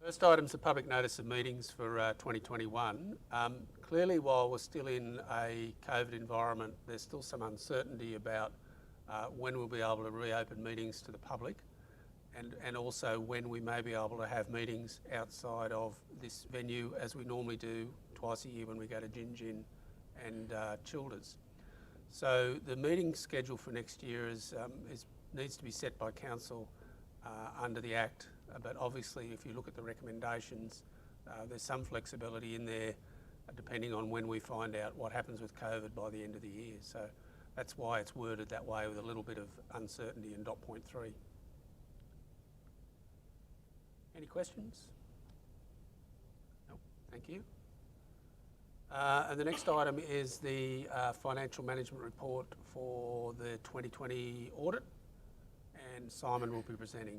First item's the public notice of meetings for 2021. Clearly, while we're still in a COVID environment, there's still some uncertainty about when we'll be able to reopen meetings to the public, and also when we may be able to have meetings outside of this venue, as we normally do twice a year when we go to Gin Gin and Childers. So the meeting schedule for next year needs to be set by council under the Act. But obviously, if you look at the recommendations, there's some flexibility in there depending on when we find out what happens with COVID by the end of the year. So that's why it's worded that way, with a little bit of uncertainty in dot point 3. Any questions? No, thank you. And the next item is the financial management report for the 2020 audit, and Simon will be presenting.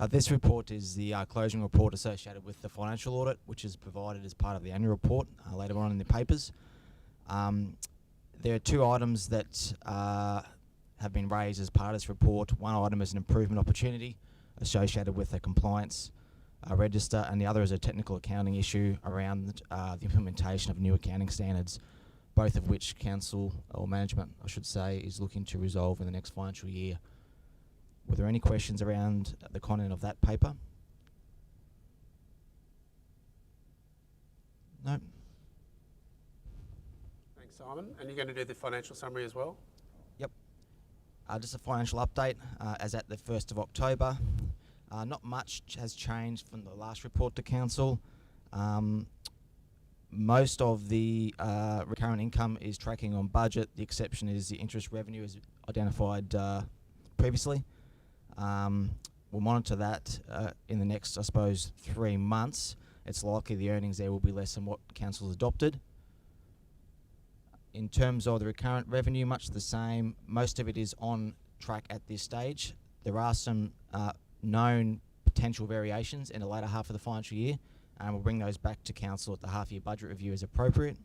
This report is the closing report associated with the financial audit, which is provided as part of the annual report later on in the papers. There are two items that have been raised as part of this report. One item is an improvement opportunity associated with the compliance register, and the other is a technical accounting issue around the implementation of new accounting standards, both of which council, or management I should say, is looking to resolve in the next financial year. Were there any questions around the content of that paper? No. Thanks, Simon. And you're going to do the financial summary as well? Yep. Just a financial update as at the 1st of October. Not much has changed from the last report to council. Most of the recurrent income is tracking on budget. The exception is the interest revenue as identified previously. We'll monitor that in the next, I suppose, 3 months. It's likely the earnings there will be less than what council's adopted. In terms of the recurrent revenue, much the same. Most of it is on track at this stage. There are some known potential variations in the latter half of the financial year, and we'll bring those back to council at the half-year budget review as appropriate.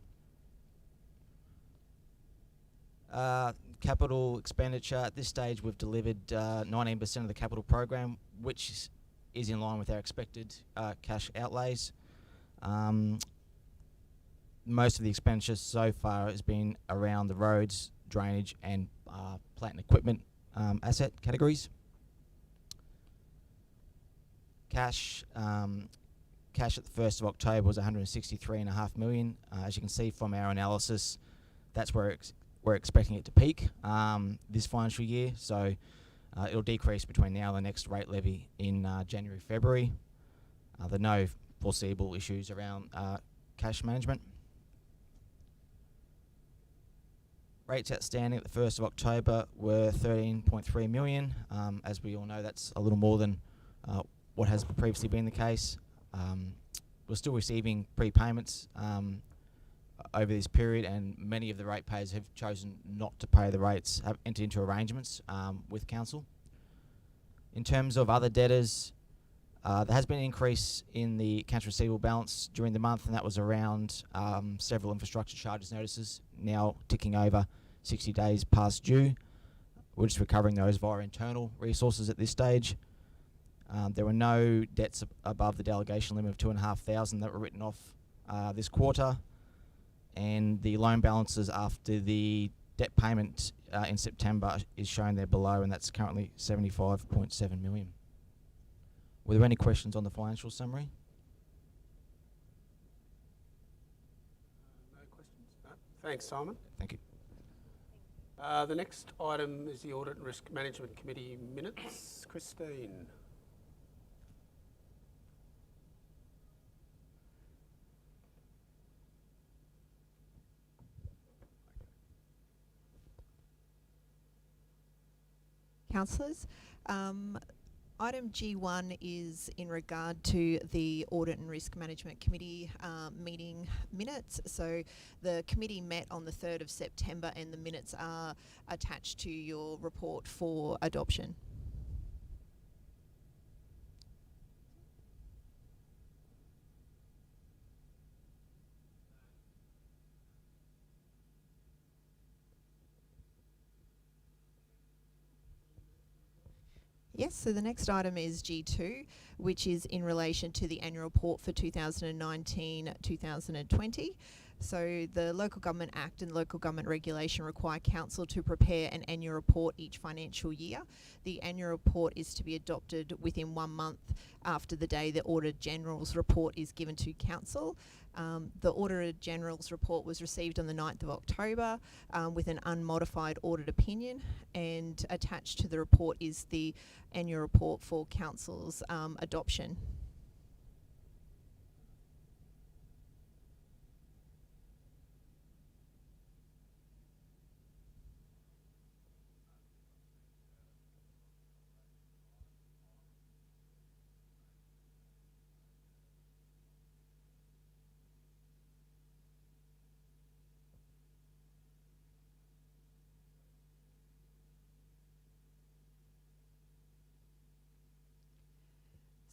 Capital expenditure, at this stage we've delivered 19% of the capital program, which is in line with our expected cash outlays. Most of the expenditure so far has been around the roads, drainage and plant and equipment asset categories. Cash at the 1st of October was $163.5 million. As you can see from our analysis, that's where we're expecting it to peak this financial year, so it'll decrease between now and the next rate levy in January, February. There are no foreseeable issues around cash management. Rates outstanding at the 1st of October were $13.3 million. As we all know, that's a little more than what has previously been the case. We're still receiving prepayments over this period, and many of the ratepayers have chosen not to pay the rates, have entered into arrangements with council. In terms of other debtors, there has been an increase in the accounts receivable balance during the month, and that was around several infrastructure charges notices now ticking over 60 days past due. We're just recovering those via internal resources at this stage. There were no debts above the delegation limit of $2,500 that were written off this quarter, and the loan balances after the debt payment in September is shown there below, and that's currently $75.7 million. Were there any questions on the financial summary? No questions? No. Thanks, Simon. Thank you. The next item is the Audit and Risk Management Committee minutes. Christine. Councillors, Item G1 is in regard to the Audit and Risk Management Committee meeting minutes. So the committee met on the 3rd of September and the minutes are attached to your report for adoption. Yes, so the next item is G2, which is in relation to the annual report for 2019-2020. So the Local Government Act and Local Government Regulation require Council to prepare an annual report each financial year. The annual report is to be adopted within 1 month after the day the Auditor General's report is given to Council. The Auditor General's report was received on the 9th of October with an unmodified audit opinion, and attached to the report is the annual report for Council's adoption.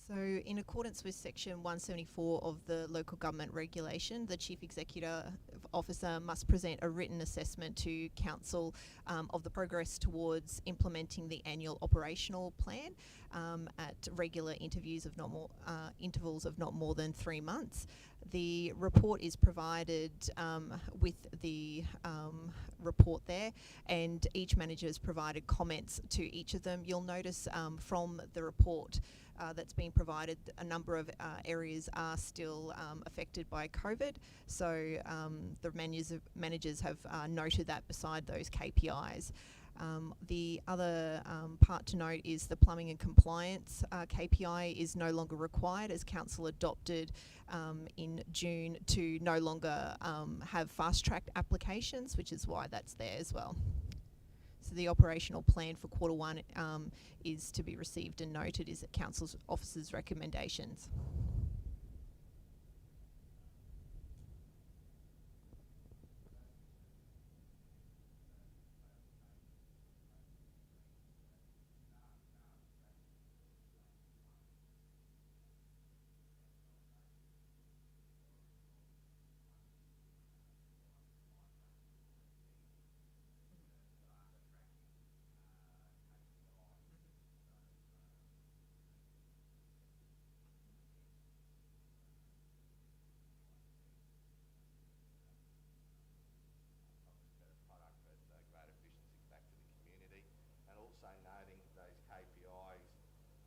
So in accordance with section 174 of the Local Government Regulation, the Chief Executive Officer must present a written assessment to Council of the progress towards implementing the annual operational plan at regular interviews of intervals of not more than 3 months. The report is provided with the report there, and each manager has provided comments to each of them. You'll notice from the report that's been provided, a number of areas are still affected by COVID. So the managers have noted that beside those KPIs. The other part to note is the plumbing and compliance KPI is no longer required, as Council adopted in June to no longer have fast-tracked applications, which is why that's there as well. So the operational plan for Q1 is to be received and noted is at Council's officers' recommendations. Also noting those KPIs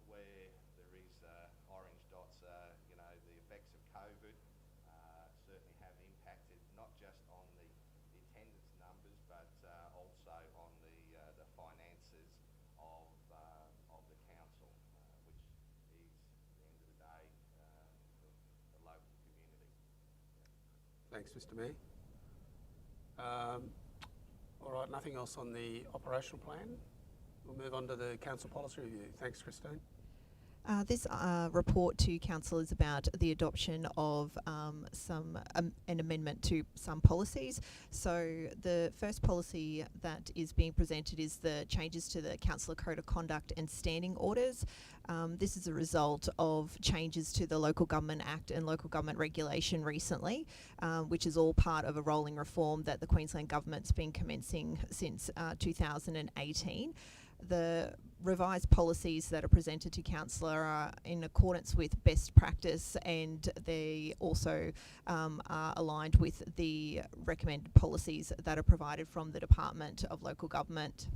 where there is orange dots, you know, the effects of COVID certainly have impacted not just on the attendance numbers, but also on the finances of the council, which is at the end of the day the local community. Thanks, Mr. Mayor. All right, nothing else on the operational plan. We'll move on to the council policy review. Thanks, Christine. This report to Council is about the adoption of an amendment to some policies. So the first policy that is being presented is the changes to the Council Code of Conduct and Standing Orders. This is a result of changes to the Local Government Act and Local Government Regulation recently, which is all part of a rolling reform that the Queensland Government's been commencing since 2018. The revised policies that are presented to Council are in accordance with best practice, and they also are aligned with the recommended policies that are provided from the Department of Local Government.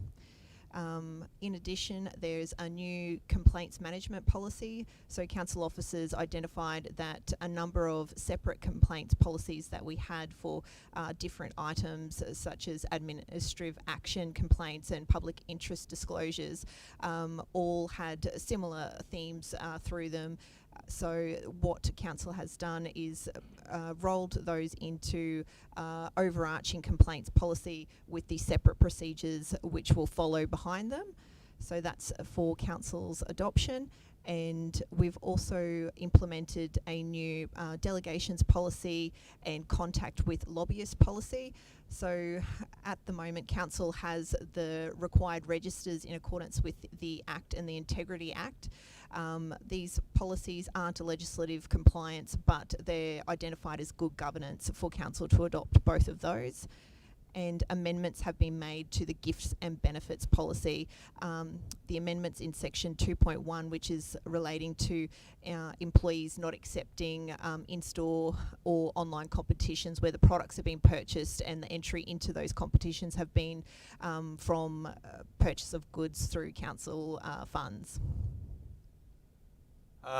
In addition, there's a new complaints management policy. So council officers identified that a number of separate complaints policies that we had for different items, such as administrative action complaints and public interest disclosures, all had similar themes through them. So what Council has done is rolled those into overarching complaints policy with the separate procedures which will follow behind them. So that's for council's adoption. And we've also implemented a new delegations policy and contact with lobbyist policy. So at the moment, council has the required registers in accordance with the Act and the Integrity Act. These policies aren't a legislative compliance, but they're identified as good governance for council to adopt both of those. And amendments have been made to the gifts and benefits policy. The amendments in section 2.1, which is relating to employees not accepting in-store or online competitions where the products have been purchased and the entry into those competitions have been from purchase of goods through council funds.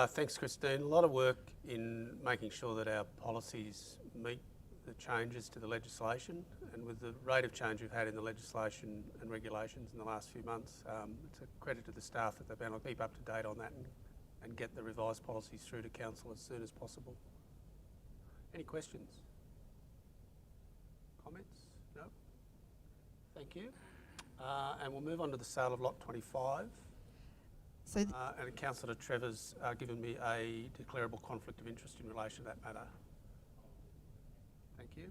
Thanks, Christine. A lot of work in making sure that our policies meet the changes to the legislation, and with the rate of change we've had in the legislation and regulations in the last few months, it's a credit to the staff that they've been able to keep up to date on that and get the revised policies through to council as soon as possible. Any questions? Comments? No? Thank you. And we'll move on to the sale of lot 25. So and Councillor Trevor's given me a declarable conflict of interest in relation to that matter. Thank you.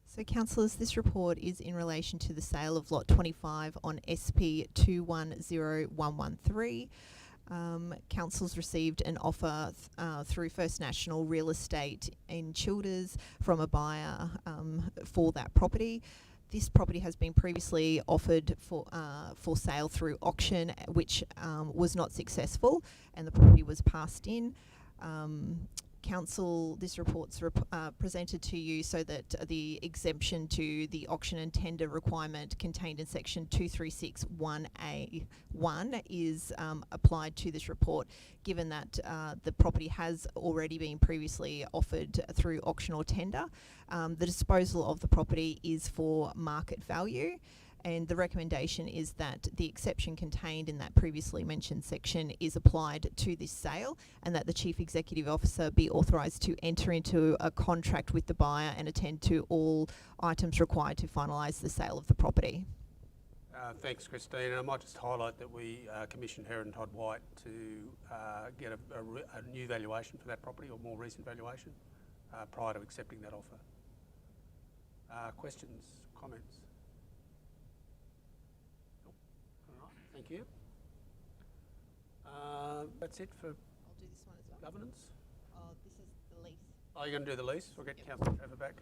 So, councillors, this report is in relation to the sale of lot 25 on SP 210113. Council's received an offer through First National Real Estate in Childers from a buyer for that property. This property has been previously offered for sale through auction, which was not successful, and the property was passed in. Council, this report's presented to you so that the exemption to the auction and tender requirement contained in section 2361A1 is applied to this report, given that the property has already been previously offered through auction or tender. The disposal of the property is for market value, and the recommendation is that the exception contained in that previously mentioned section is applied to this sale, and that the Chief Executive Officer be authorised to enter into a contract with the buyer and attend to all items required to finalise the sale of the property. Thanks, Christine. And I might just highlight that we commissioned Herod and Todd White to get a new valuation for that property, or more recent valuation, prior to accepting that offer. Questions, comments? Thank you. That's it for I'll do this one as well. governance. This is the lease. Oh, you're going to do the lease? We'll get Councillor Trevor back.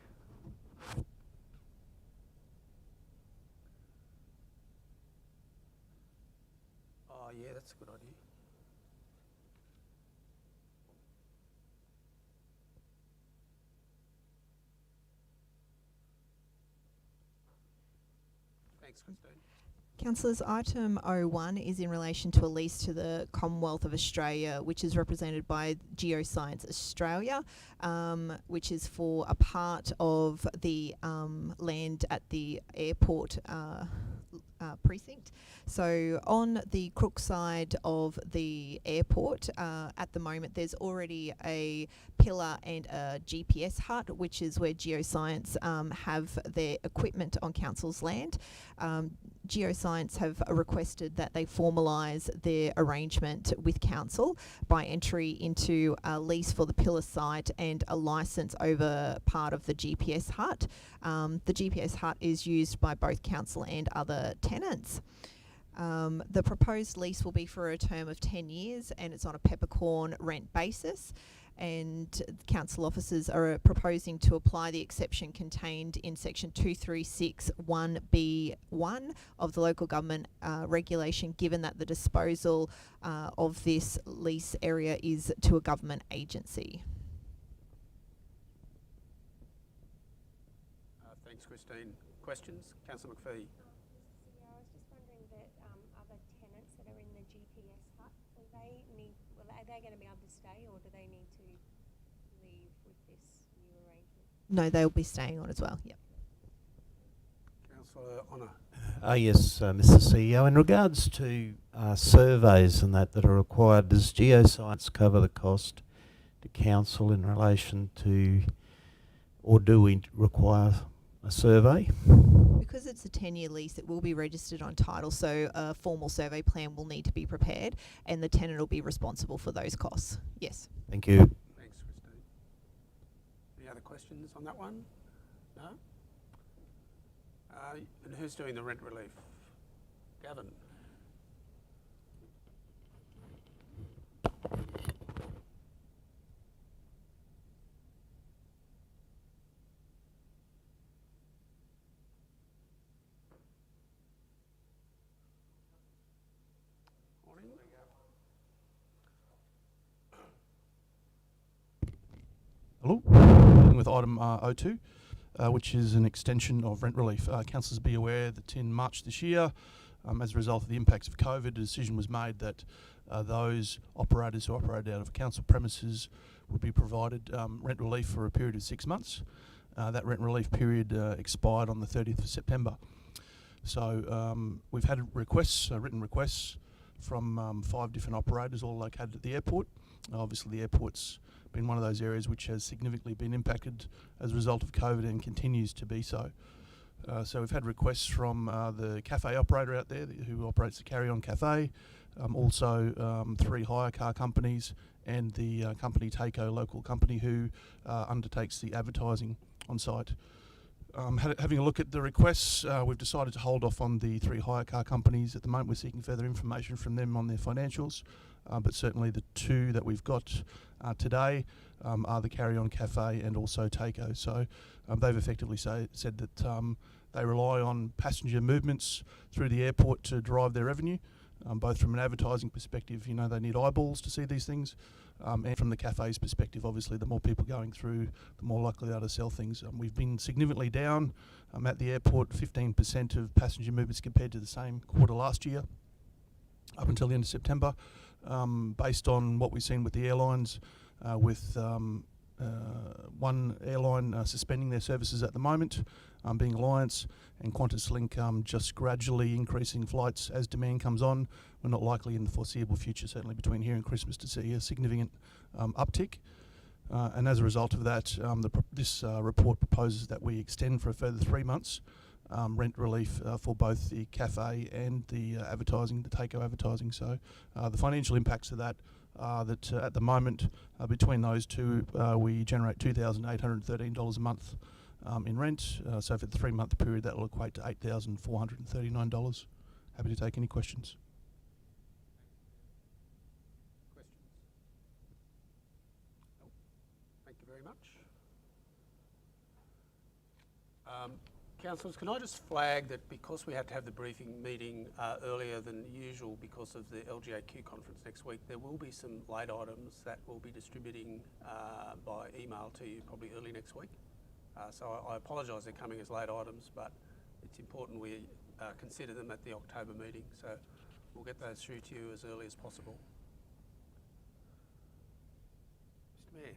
Oh, yeah, that's a good idea. Thanks, Christine. Councillors, item 01 is in relation to a lease to the Commonwealth of Australia, which is represented by Geoscience Australia, which is for a part of the land at the airport precinct. So on the Crook side of the airport, at the moment there's already a pillar and a GPS hut, which is where Geoscience have their equipment on council's land. Geoscience have requested that they formalise their arrangement with council by entry into a lease for the pillar site and a licence over part of the GPS hut. The GPS hut is used by both council and other tenants. The proposed lease will be for a term of 10 years, and it's on a peppercorn rent basis. And council officers are proposing to apply the exception contained in section 2361B1 of the local government regulation, given that the disposal of this lease area is to a government agency. Thanks, Christine. Questions? Councillor McPhee. I was just wondering that other tenants that are in the GPS hut, are they going to be able to stay, or do they need to leave with this new arrangement? No, they'll be staying on as well. Yep. Councillor Honour. Yes, Mr. CEO. In regards to surveys and that are required. Does geoscience cover the cost to council in relation to, or do we require a survey? Because it's a 10-year lease, it will be registered on title, so a formal survey plan will need to be prepared, and the tenant will be responsible for those costs. Yes. Thank you. Thanks, Christine. Any other questions on that one? No? And who's doing the rent relief? Gavin? Morning. Hello, dealing with item 02, which is an extension of rent relief. Councillors be aware that in March this year, as a result of the impacts of COVID, a decision was made that those operators who operated out of council premises would be provided rent relief for a period of 6 months. That rent relief period expired on the 30th of September. So we've had requests, written requests from 5 different operators, all located at the airport. Obviously the airport's been one of those areas which has significantly been impacted as a result of COVID and continues to be so. So we've had requests from the cafe operator out there who operates the Carry On Cafe, also 3 hire car companies and the company Taco, local company who undertakes the advertising on site. Having a look at the requests, we've decided to hold off on the 3 hire car companies at the moment. We're seeking further information from them on their financials, but certainly the 2 that we've got today are the Carry On Cafe and also Taco. So they've effectively said that they rely on passenger movements through the airport to drive their revenue, both from an advertising perspective, you know, they need eyeballs to see these things, and from the cafe's perspective, obviously, the more people going through, the more likely they are to sell things. We've been significantly down at the airport, 15% of passenger movements compared to the same quarter last year, up until the end of September, based on what we've seen with the airlines, with one airline suspending their services at the moment, being Alliance, and Qantas Link just gradually increasing flights as demand comes on. We're not likely in the foreseeable future, certainly between here and Christmas, to see a significant uptick. And as a result of that, this report proposes that we extend for a further 3 months rent relief for both the cafe and the advertising, the Taco advertising. So the financial impacts of that are that at the moment, between those 2, we generate $2,813 a month in rent. So for the 3-month period, that will equate to $8,439. Happy to take any questions. Questions? No. Thank you very much. Councillors, can I just flag that because we had to have the briefing meeting earlier than usual because of the LGAQ conference next week, there will be some late items that we'll be distributing by email to you probably early next week. So I apologise they're coming as late items, but it's important we consider them at the October meeting. So we'll get those through to you as early as possible. Mr Mayor.